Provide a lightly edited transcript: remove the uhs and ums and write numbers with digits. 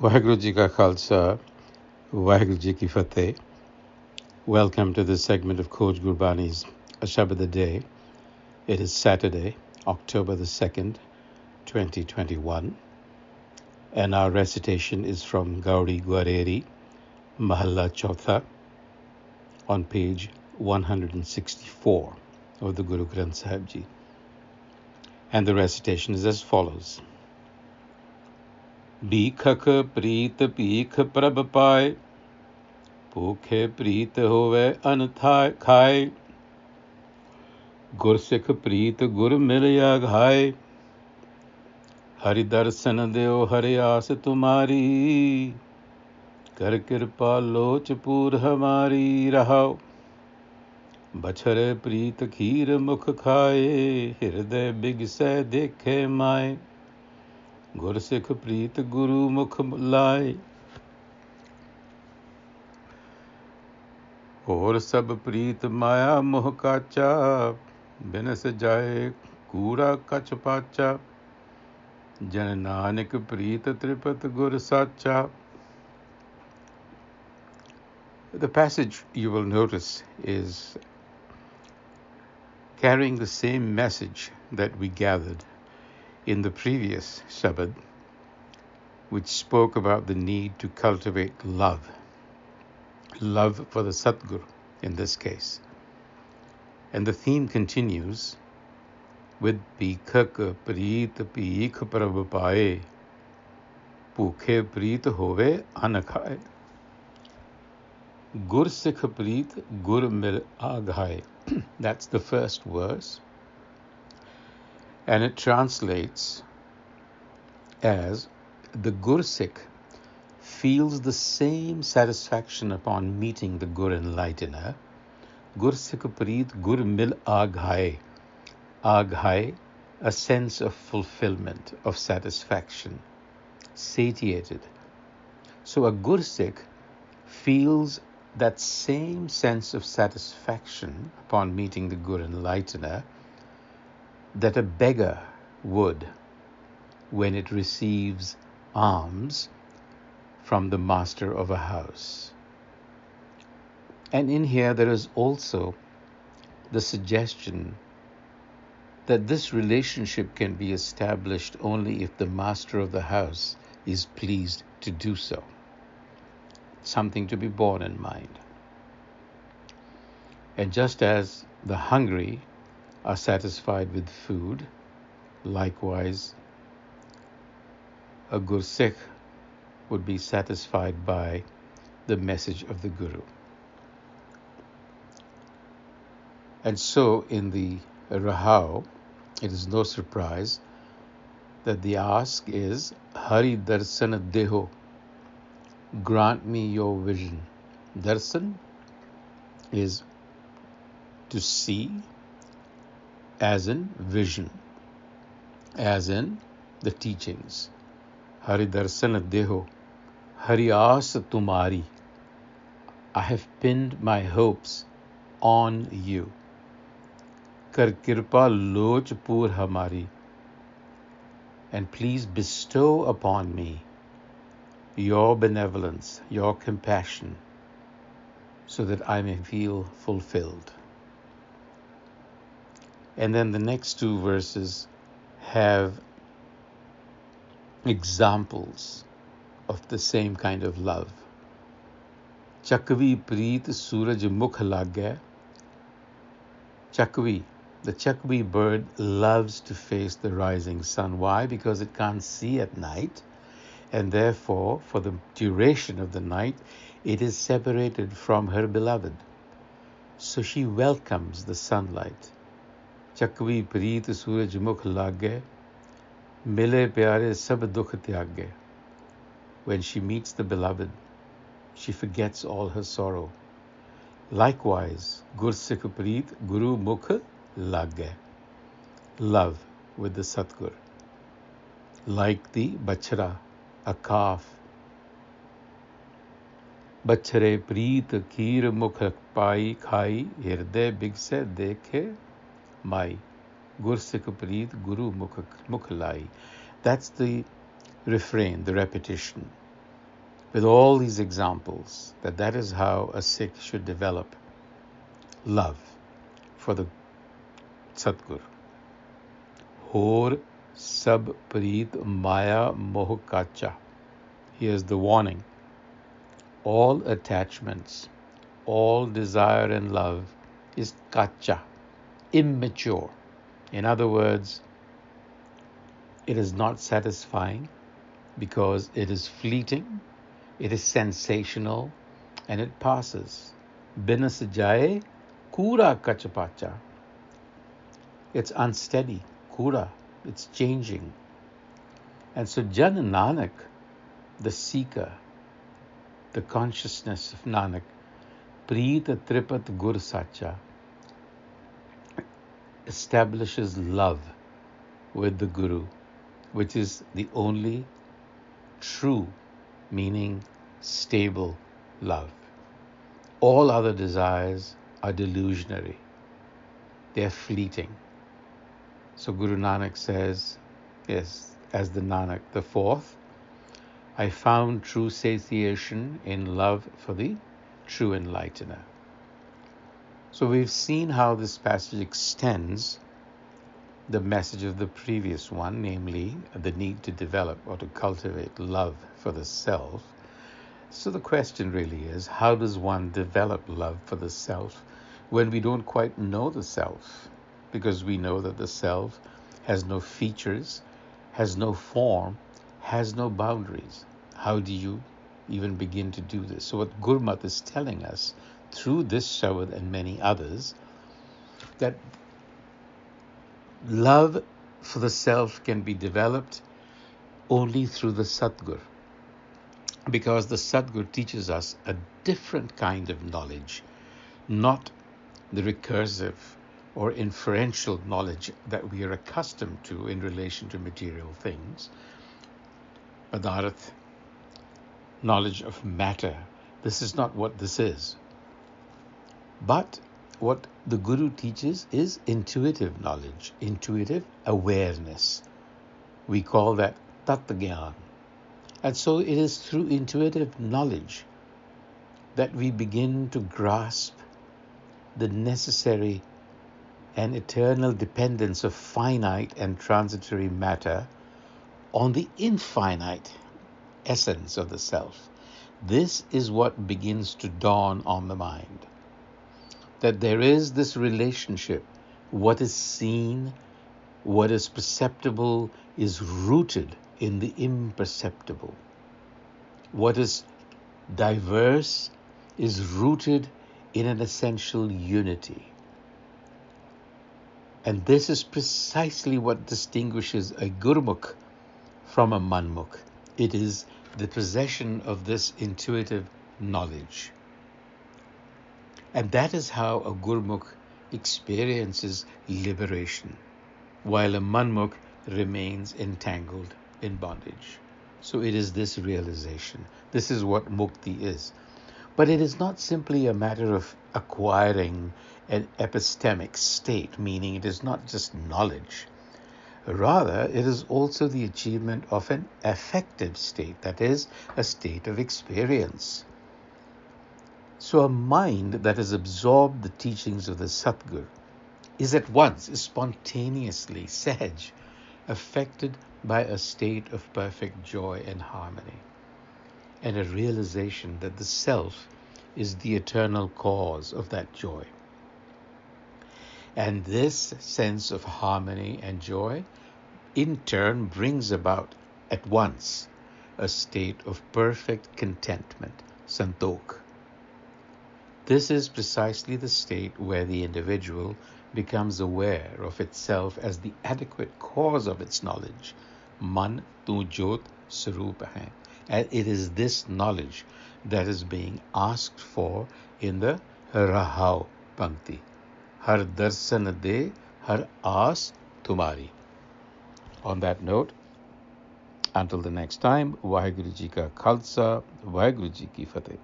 Waheguru Ji Ka Khalsa, Waheguru Ji Ki Fateh. Welcome to this segment of Coach Gurbani's a-sabad-a-day. It is Saturday, October the 2nd, 2021. And our recitation is from Gaudi Gwareri, Mahalla Chautha, on page 164 of the Guru Granth Sahib Ji. And the recitation is as follows. Bhikhak Preet Bhikh Prabh Pai, Bhukhe Preet Hove An Khai, Gursikh Preet Gur Milya Ghai, Hari Darshan Deo Hari Aas Tumari, Kar Kirpa Loch Pur Hamari Rahao, Bachare Preet Kheer Mukh Khaye, Hirday Big Se Dekhe Mai, Gursikh Preet Guru Mukh Lai, और सब प्रीत माया मोह काचा, बिनस जाए कूड़ा कछ पाचा, जन नानक प्रीत त्रिपत गुर साचा. The passage you will notice is carrying the same message that we gathered in the previous Sabad, which spoke about the need to cultivate love for the Satguru in this case. And the theme continues with Bhikhak Preet Bhikh Prabh Pai, Bhukhe Preet Hove An Khai, Gursikh Preet Gur Mil Ghai. That's the first verse. And it translates as the Gursikh feels the same satisfaction upon meeting the Gur Enlightener. Gursikh Preet Gur Mil Ghai. Aghai, a sense of fulfillment, of satisfaction, satiated. So a Gursikh feels that same sense of satisfaction upon meeting the Gur Enlightener that a beggar would when it receives alms from the master of a house. And in here there is also the suggestion that this relationship can be established only if the master of the house is pleased to do so. Something to be borne in mind. And just as the hungry are satisfied with food, likewise a Gursikh would be satisfied by the message of the Guru. And so in the Rahao, it is no surprise that the ask is Hari Darshan Deho, grant me your vision. Darshan is to see, as in vision, as in the teachings. Hari Darshan Deho, Hari Aas Tumari. I have pinned my hopes on you. Kar Kirpa Loch Pur Hamari. And please bestow upon me your benevolence, your compassion, so that I may feel fulfilled. And then the next two verses have examples of the same kind of love. Chakvi Preet Suraj Mukh Lagya. Chakvi, the Chakvi bird loves to face the rising sun. Why? Because it can't see at night, and therefore, for the duration of the night, it is separated from her beloved. So she welcomes the sunlight. Chakvi Preet Suraj Mukh Lagya, Mile Pyare Sab Dukh Tyagya. When she meets the beloved, she forgets all her sorrow. Likewise, Gursikh Preet Guru Mukh Lagya. Love with the Satgur. Like the Bachara, a calf. Bachare Preet Kheer Mukh Pai Khai, Hirday Big Se Dekhe Mai. Gursikh Preet Guru Mukh Lai. That's the refrain, the repetition. with all these examples, that is how a Sikh should develop love for the Satgur. Hor sab preet maya moh kacha. Here's the warning. All attachments, all desire and love is kacha, immature. In other words, it is not satisfying because it is fleeting, it is sensational, and it passes. Binas jaye kura kachapacha. It's unsteady, kura, it's changing. And so Jan Nanak, the seeker, the consciousness of Nanak, Preet Tripat Gur Sacha, establishes love with the Guru, which is the only true, meaning stable love. All other desires are delusionary. They are fleeting. So Guru Nanak says, yes, as the Nanak, the fourth, I found true satiation in love for the true enlightener. So we've seen how this passage extends the message of the previous one, namely the need to develop or to cultivate love for the self. So the question really is, how does one develop love for the self when we don't quite know the self? Because we know that the self has no features, has no form, has no boundaries. How do you even begin to do this? So what Gurmat is telling us through this Shabad and many others, that love for the self can be developed only through the Satgur, because the Satgur teaches us a different kind of knowledge, not the recursive or inferential knowledge that we are accustomed to in relation to material things, Padarth, knowledge of matter. This is not what this is. But what the Guru teaches is intuitive knowledge, intuitive awareness. We call that Tat-Gyan. And so it is through intuitive knowledge that we begin to grasp the necessary and eternal dependence of finite and transitory matter on the infinite essence of the self. This is what begins to dawn on the mind, that there is this relationship. What is seen, what is perceptible is rooted in the imperceptible. What is diverse is rooted in an essential unity. And this is precisely what distinguishes a Gurmukh from a Manmukh. It is the possession of this intuitive knowledge. And that is how a Gurmukh experiences liberation, while a Manmukh remains entangled in bondage. So it is this realization. This is what Mukti is. But it is not simply a matter of acquiring an epistemic state, meaning it is not just knowledge. Rather, it is also the achievement of an affective state, that is, a state of experience. So a mind that has absorbed the teachings of the Satgur is at once, spontaneously, sahaj, affected by a state of perfect joy and harmony, and a realization that the self is the eternal cause of that joy. And this sense of harmony and joy in turn brings about at once a state of perfect contentment, santokh. This is precisely the state where the individual becomes aware of itself as the adequate cause of its knowledge. Man tu jot sarup hai. And it is this knowledge that is being asked for in the Rahau Pankti. Har darsan de, har aas tumari. On that note, until the next time, Vaheguru Ji ka Khalsa, Vaheguru Ji ki Fateh.